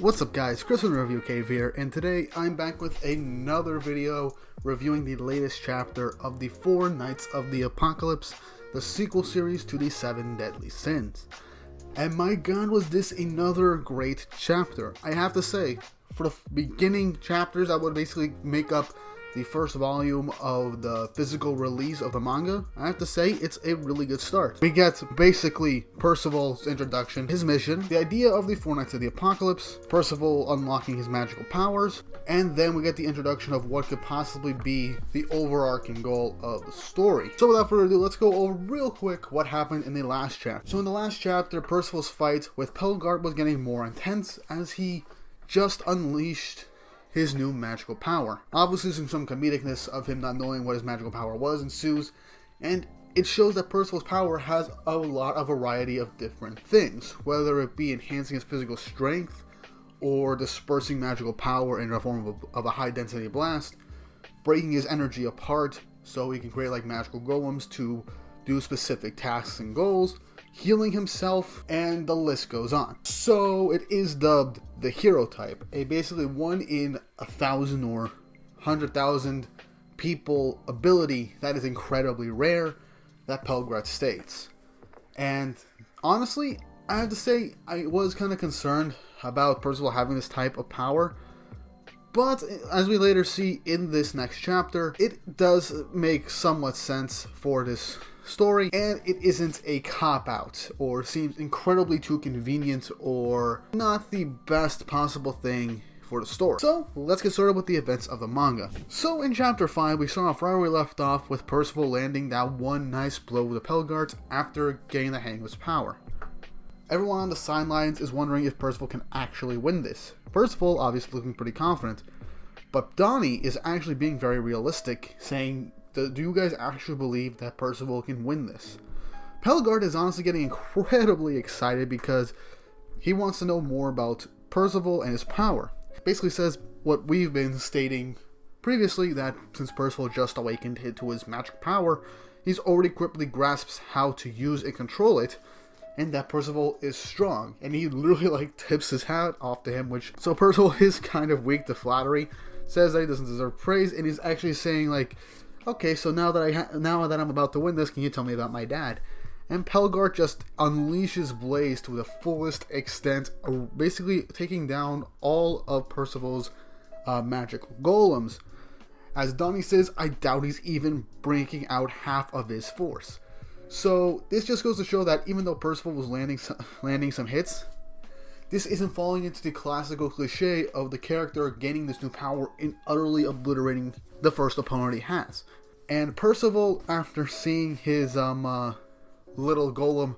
What's up guys, Chris from Review Cave here, and today I'm back with another video reviewing the latest chapter of the Four Knights of the Apocalypse, the sequel series to the Seven Deadly Sins. And my god, was this another great chapter. I have to say, for the beginning chapters that would basically make up the first volume of the physical release of the manga, I have to say it's a really good start. We get basically Percival's introduction, his mission, the idea of the Four Knights of the Apocalypse, Percival unlocking his magical powers, and then we get the introduction of what could possibly be the overarching goal of the story. So without further ado, let's go over real quick what happened in the last chapter. So in the last chapter, Percival's fight with Pelgard was getting more intense as he just unleashed his new magical power. Obviously some comedicness of him not knowing what his magical power was ensues, and it shows that Percival's power has a lot of variety of different things, whether it be enhancing his physical strength, or dispersing magical power in the form of a high density blast, breaking his energy apart so he can create like magical golems to do specific tasks and goals, healing himself, and the list goes on. So it is dubbed the hero type, a basically 1 in 1,000 or 100,000 people ability that is incredibly rare, that Pelgard states. And honestly, I have to say, I was kind of concerned about Percival having this type of power, but as we later see in this next chapter, it does make somewhat sense for this story, and it isn't a cop-out or seems incredibly too convenient or not the best possible thing for the story. So let's get started with the events of the manga. So in chapter 5, we start off right where we left off with Percival landing that one nice blow to Pelgard after getting the hang of his power. Everyone on the sidelines is wondering if Percival can actually win this. Percival obviously looking pretty confident, but Donnie is actually being very realistic, saying, do you guys actually believe that Percival can win this? Pelgard is honestly getting incredibly excited because he wants to know more about Percival and his power. He basically says what we've been stating previously, that since Percival just awakened to his magic power, he's already quickly grasps how to use and control it, and that Percival is strong. And he literally like tips his hat off to him, which, so Percival is kind of weak to flattery, says that he doesn't deserve praise, and he's actually saying like, okay, so now that I'm about to win this, can you tell me about my dad? And Pelgard just unleashes Blaze to the fullest extent, basically taking down all of Percival's magical golems. As Donnie says, I doubt he's even breaking out half of his force. So this just goes to show that even though Percival was landing some hits, this isn't falling into the classical cliche of the character gaining this new power and utterly obliterating the first opponent he has. And Percival, after seeing his little golem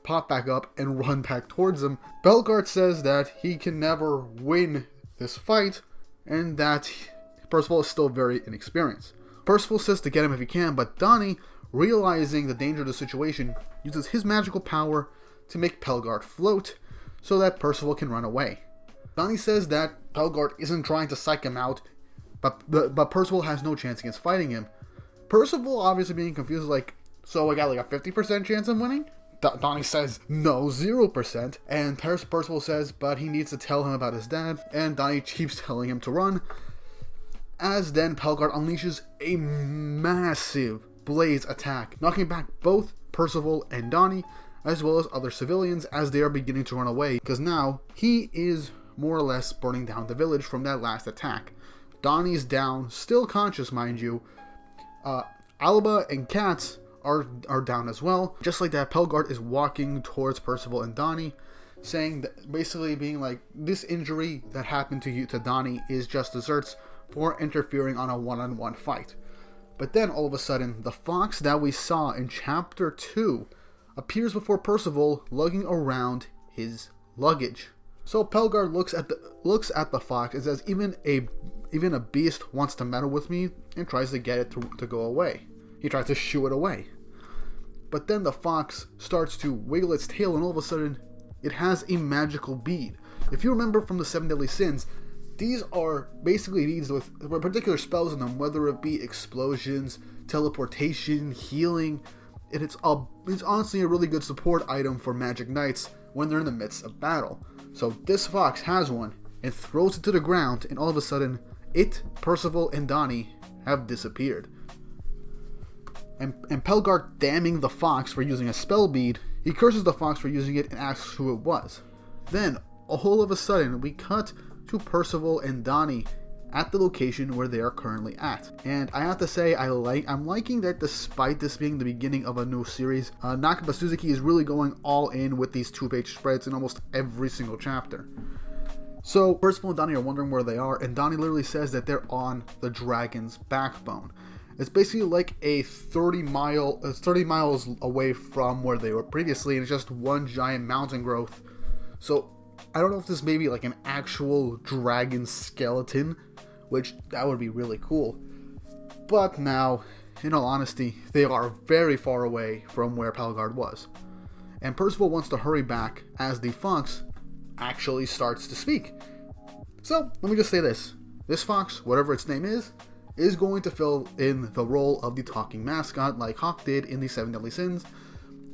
pop back up and run back towards him, Pelgard says that he can never win this fight and that Percival is still very inexperienced. Percival says to get him if he can, but Donnie, realizing the danger of the situation, uses his magical power to make Pelgard float so that Percival can run away. Donnie says that Pelgard isn't trying to psych him out, but Percival has no chance against fighting him. Percival, obviously being confused, like, so I got like a 50% chance of winning? Donnie says, no, 0%. And Percival says, but he needs to tell him about his dad, and Donnie keeps telling him to run. As then Pelgard unleashes a massive blaze attack, knocking back both Percival and Donnie, as well as other civilians as they are beginning to run away, because now he is more or less burning down the village from that last attack. Donnie's down, still conscious mind you. Alba and Katz are down as well. Just like that, Pelgard is walking towards Percival and Donnie, saying that, basically being like, this injury that happened to Donnie is just desserts for interfering on a one-on-one fight. But then all of a sudden, the fox that we saw in chapter 2 appears before Percival, lugging around his luggage. So Pelgard looks at the fox and says, even a beast wants to meddle with me, and tries to get it to go away. He tries to shoo it away. But then the fox starts to wiggle its tail, and all of a sudden, it has a magical bead. If you remember from the Seven Deadly Sins, these are basically beads with particular spells in them, whether it be explosions, teleportation, healing, and it's honestly a really good support item for Magic Knights when they're in the midst of battle. So this fox has one and throws it to the ground, and all of a sudden, it, Percival, and Donnie have disappeared. And Pelgard, damning the fox for using a spell bead, he curses the fox for using it and asks who it was. Then, all of a sudden, we cut to Percival and Donnie at the location where they are currently at. And I have to say, I'm liking that despite this being the beginning of a new series, Nakaba Suzuki is really going all in with these 2-page spreads in almost every single chapter. So Percival and Donnie are wondering where they are, and Donnie literally says that they're on the dragon's backbone. It's basically like a 30 miles away from where they were previously, and it's just one giant mountain growth. So I don't know if this may be like an actual dragon skeleton, which that would be really cool. But now, in all honesty, they are very far away from where Pelgard was. And Percival wants to hurry back as the fox actually starts to speak. So, let me just say this. This fox, whatever its name is going to fill in the role of the talking mascot like Hawk did in the 7 Deadly Sins.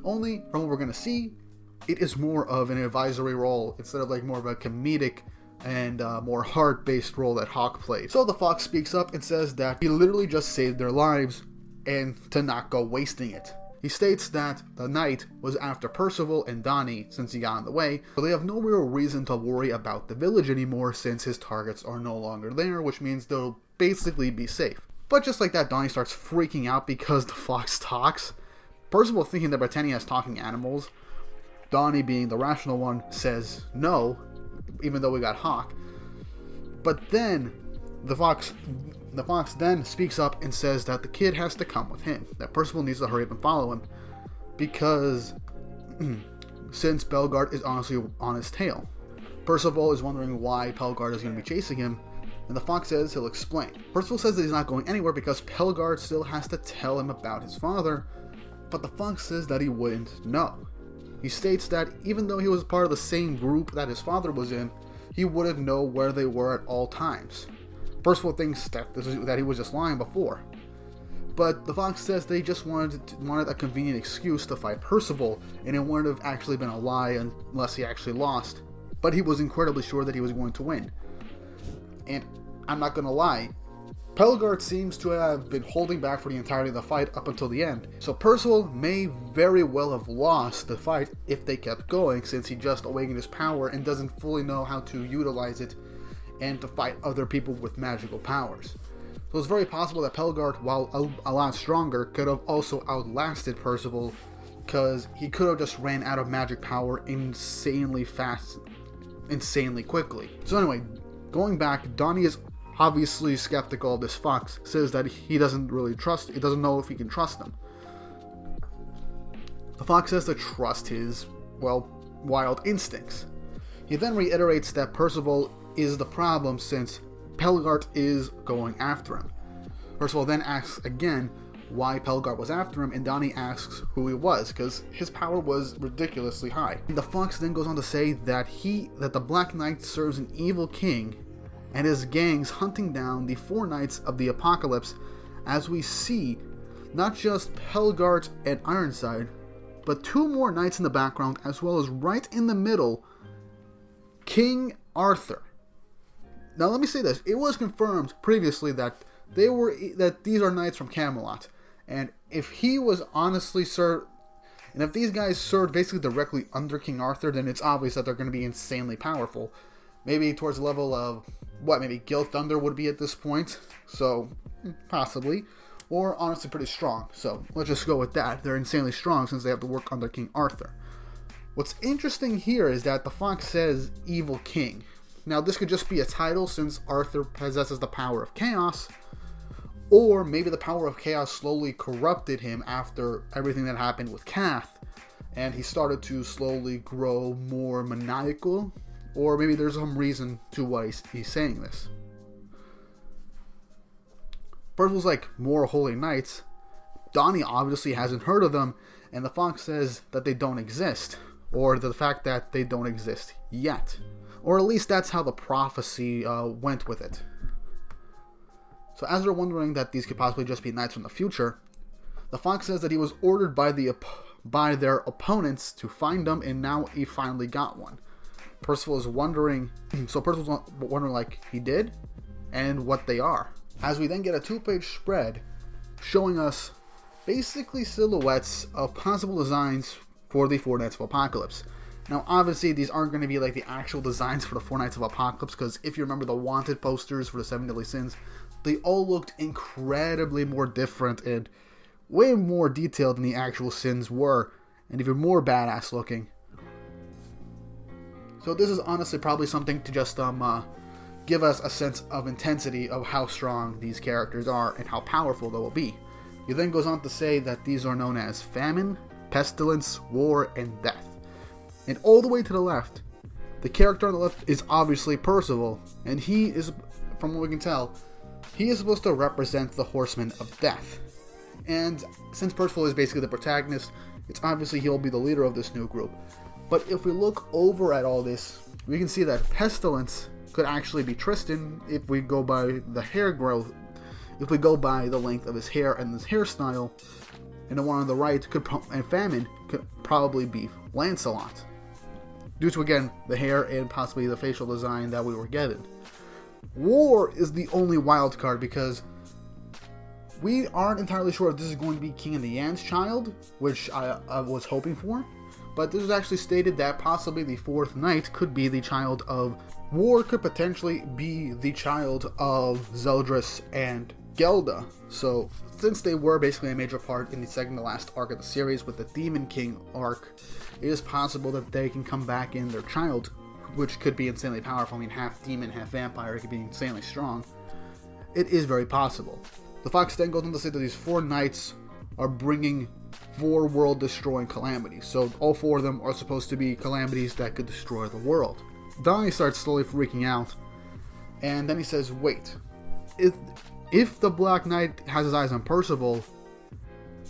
Only, from what we're going to see, it is more of an advisory role instead of like more of a comedic and more heart-based role that Hawk played. So the fox speaks up and says that he literally just saved their lives and to not go wasting it. He states that the knight was after Percival and Donnie since he got in the way, but they have no real reason to worry about the village anymore since his targets are no longer there, which means they'll basically be safe. But just like that, Donnie starts freaking out because the fox talks. Percival, thinking that Britannia has talking animals, Donnie, being the rational one, says no, even though we got Hawk. But then the fox then speaks up and says that the kid has to come with him, that Percival needs to hurry up and follow him, because since Pelgard is honestly on his tail. Percival is wondering why Pelgard is going to be chasing him, and the fox says he'll explain. Percival says that he's not going anywhere because Pelgard still has to tell him about his father, but the fox says that he wouldn't know. He states that even though he was part of the same group that his father was in, he wouldn't know where they were at all times. Percival thinks that he was just lying before. But the fox says they just wanted a convenient excuse to fight Percival, and it wouldn't have actually been a lie unless he actually lost. But he was incredibly sure that he was going to win. And I'm not going to lie, Pelgard seems to have been holding back for the entirety of the fight up until the end. So Percival may very well have lost the fight if they kept going, since he just awakened his power and doesn't fully know how to utilize it and to fight other people with magical powers. So it's very possible that Pelgard, while a lot stronger, could have also outlasted Percival, because he could have just ran out of magic power insanely fast, insanely quickly. So anyway, going back, Donnie is obviously skeptical of this fox, says that he doesn't know if he can trust him. The fox says to trust his, wild instincts. He then reiterates that Percival is the problem since Pelgard is going after him. Percival then asks again why Pelgard was after him, and Donnie asks who he was, because his power was ridiculously high. And the fox then goes on to say that the Black Knight serves an evil king and his gangs hunting down the 4 Knights of the Apocalypse, as we see not just Pelgard and Ironside, but 2 more knights in the background, as well as right in the middle, King Arthur. Now let me say this, it was confirmed previously that these are knights from Camelot, and if he was honestly served, and if these guys served basically directly under King Arthur, then it's obvious that they're going to be insanely powerful. Maybe towards the level of, maybe Gil Thunder would be at this point, so possibly, or honestly pretty strong, so let's just go with that. They're insanely strong since they have to work under King Arthur. What's interesting here is that the fox says Evil King. Now this could just be a title since Arthur possesses the power of chaos, or maybe the power of chaos slowly corrupted him after everything that happened with Kath, and he started to slowly grow more maniacal, or maybe there's some reason to why he's saying this. Percival's like, more holy knights. Donnie obviously hasn't heard of them, and the fox says that they don't exist, or the fact that they don't exist yet. Or at least that's how the prophecy went with it. So as they're wondering that these could possibly just be knights from the future, the fox says that he was ordered by their opponents to find them, and now he finally got one. Percival is wondering, so Percival's wondering like he did, and what they are. As we then get a 2-page spread showing us basically silhouettes of possible designs for the Four Knights of Apocalypse. Now, obviously, these aren't going to be like the actual designs for the Four Knights of Apocalypse, because if you remember the wanted posters for the 7 Deadly Sins, they all looked incredibly more different and way more detailed than the actual sins were, and even more badass looking. So this is honestly probably something to just give us a sense of intensity of how strong these characters are and how powerful they will be. He then goes on to say that these are known as famine, pestilence, war, and death. And all the way to the left, the character on the left is obviously Percival, and he is, from what we can tell, he is supposed to represent the Horseman of Death. And since Percival is basically the protagonist, it's obviously he'll be the leader of this new group. But if we look over at all this, we can see that pestilence could actually be Tristan if we go by the hair growth, if we go by the length of his hair and his hairstyle. And the one on the right and famine could probably be Lancelot, due to again the hair and possibly the facial design that we were given. War is the only wild card because we aren't entirely sure if this is going to be King of the Yan's child, which I was hoping for. But this is actually stated that possibly the fourth knight could be the child of War, could potentially be the child of Zeldris and Gelda. So since they were basically a major part in the second to last arc of the series with the Demon King arc, it is possible that they can come back in their child, which could be insanely powerful. I mean, half demon, half vampire, it could be insanely strong. It is very possible. The Fox then goes on to say that these four knights are bringing 4 world-destroying calamities. So all 4 of them are supposed to be calamities that could destroy the world. Donnie starts slowly freaking out, and then he says, wait, if the Black Knight has his eyes on Percival,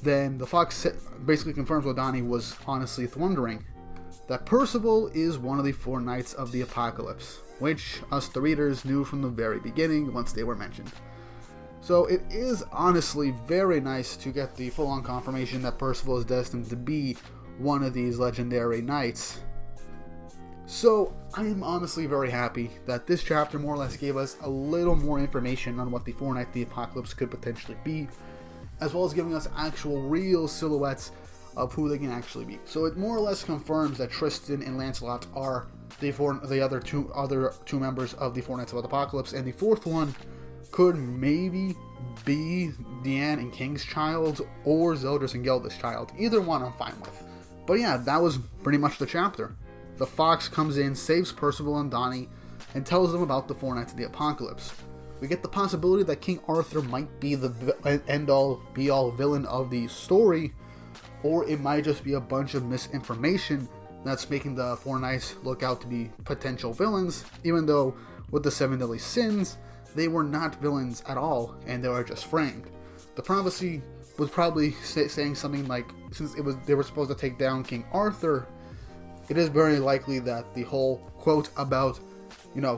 then the Fox basically confirms what Donnie was honestly wondering, that Percival is one of the 4 Knights of the Apocalypse, which us the readers knew from the very beginning once they were mentioned. So it is honestly very nice to get the full-on confirmation that Percival is destined to be one of these legendary knights. So I am honestly very happy that this chapter more or less gave us a little more information on what the Four Knights of the Apocalypse could potentially be, as well as giving us actual real silhouettes of who they can actually be. So it more or less confirms that Tristan and Lancelot are the other two members of the Four Knights of the Apocalypse, and the fourth one could maybe be Deanne and King's child, or Zeldris and Gelda's child. Either one I'm fine with. But yeah, that was pretty much the chapter. The Fox comes in, saves Percival and Donnie, and tells them about the Four Knights of the Apocalypse. We get the possibility that King Arthur might be the end-all, be-all villain of the story, or it might just be a bunch of misinformation that's making the Four Knights look out to be potential villains, even though with the 7 Deadly Sins, they were not villains at all, and they were just framed. The prophecy was probably saying something like, since they were supposed to take down King Arthur, it is very likely that the whole quote about,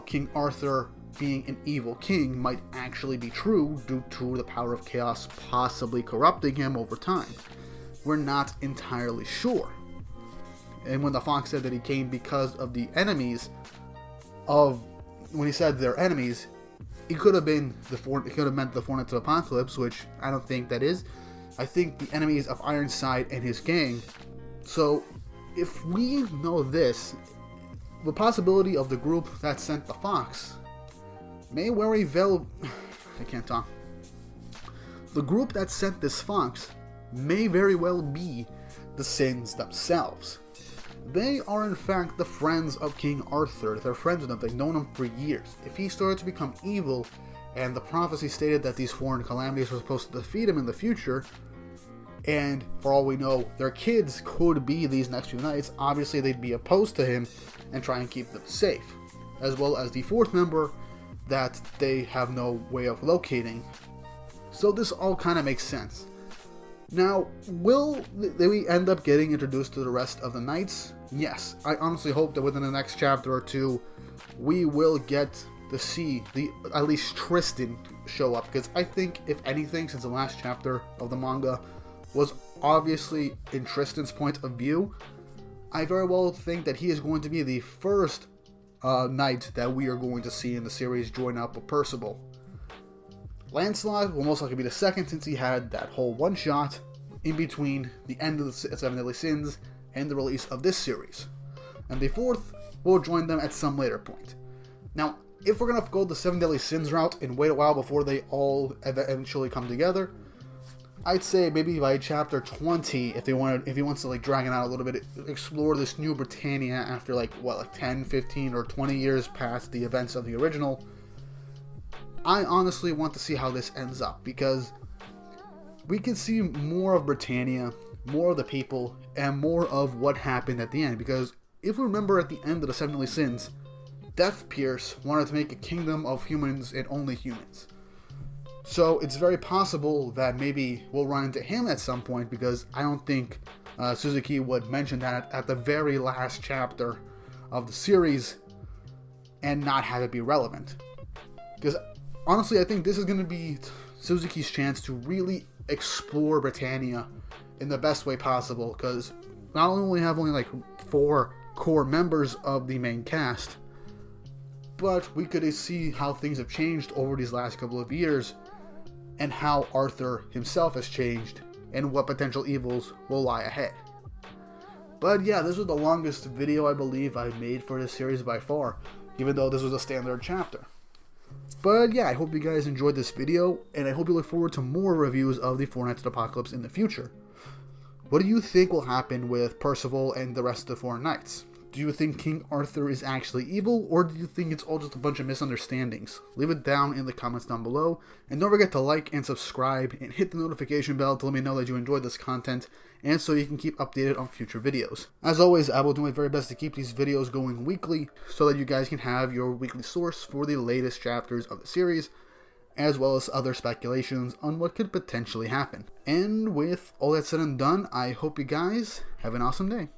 King Arthur being an evil king might actually be true due to the power of chaos possibly corrupting him over time. We're not entirely sure. And when the Fox said that he came because of the enemies when he said they're enemies, it could have meant the Four Knights of Apocalypse, which I don't think that is. I think the enemies of Ironside and his gang. So, if we know this, the possibility of the group that sent the Fox may very well... I can't talk. The group that sent this Fox may very well be the Sins themselves. They are in fact the friends of King Arthur. They're friends with him. They've known him for years. If he started to become evil, and the prophecy stated that these foreign calamities were supposed to defeat him in the future, and for all we know, their kids could be these next few knights, obviously they'd be opposed to him and try and keep them safe. As well as the fourth member that they have no way of locating. So this all kind of makes sense. Now, will we end up getting introduced to the rest of the knights? Yes. I honestly hope that within the next chapter or two, we will get to see at least Tristan show up. Because I think, if anything, since the last chapter of the manga was obviously in Tristan's point of view, I very well think that he is going to be the first knight that we are going to see in the series join up with Percival. Lancelot will most likely be the second, since he had that whole one-shot in between the end of the Seven Deadly Sins and the release of this series. And the fourth will join them at some later point. Now, if we're going to go the Seven Deadly Sins route and wait a while before they all eventually come together, I'd say maybe by chapter 20, if he wants to like drag it out a little bit, explore this new Britannia after like 10, 15, or 20 years past the events of the original. I honestly want to see how this ends up, because we can see more of Britannia, more of the people, and more of what happened at the end. Because if we remember, at the end of the Seven Deadly Sins, Death Pierce wanted to make a kingdom of humans and only humans. So it's very possible that maybe we'll run into him at some point, because I don't think Suzuki would mention that at the very last chapter of the series and not have it be relevant. Because honestly, I think this is going to be Suzuki's chance to really explore Britannia in the best way possible, because not only have only like 4 core members of the main cast, but we could see how things have changed over these last couple of years, and how Arthur himself has changed, and what potential evils will lie ahead. But yeah, this was the longest video I believe I've made for this series by far, even though this was a standard chapter. But yeah, I hope you guys enjoyed this video, and I hope you look forward to more reviews of the Four Knights of the Apocalypse in the future. What do you think will happen with Percival and the rest of the Four Knights? Do you think King Arthur is actually evil, or do you think it's all just a bunch of misunderstandings? Leave it down in the comments down below, and don't forget to like and subscribe, and hit the notification bell to let me know that you enjoyed this content, and so you can keep updated on future videos. As always, I will do my very best to keep these videos going weekly, so that you guys can have your weekly source for the latest chapters of the series, as well as other speculations on what could potentially happen. And with all that said and done, I hope you guys have an awesome day.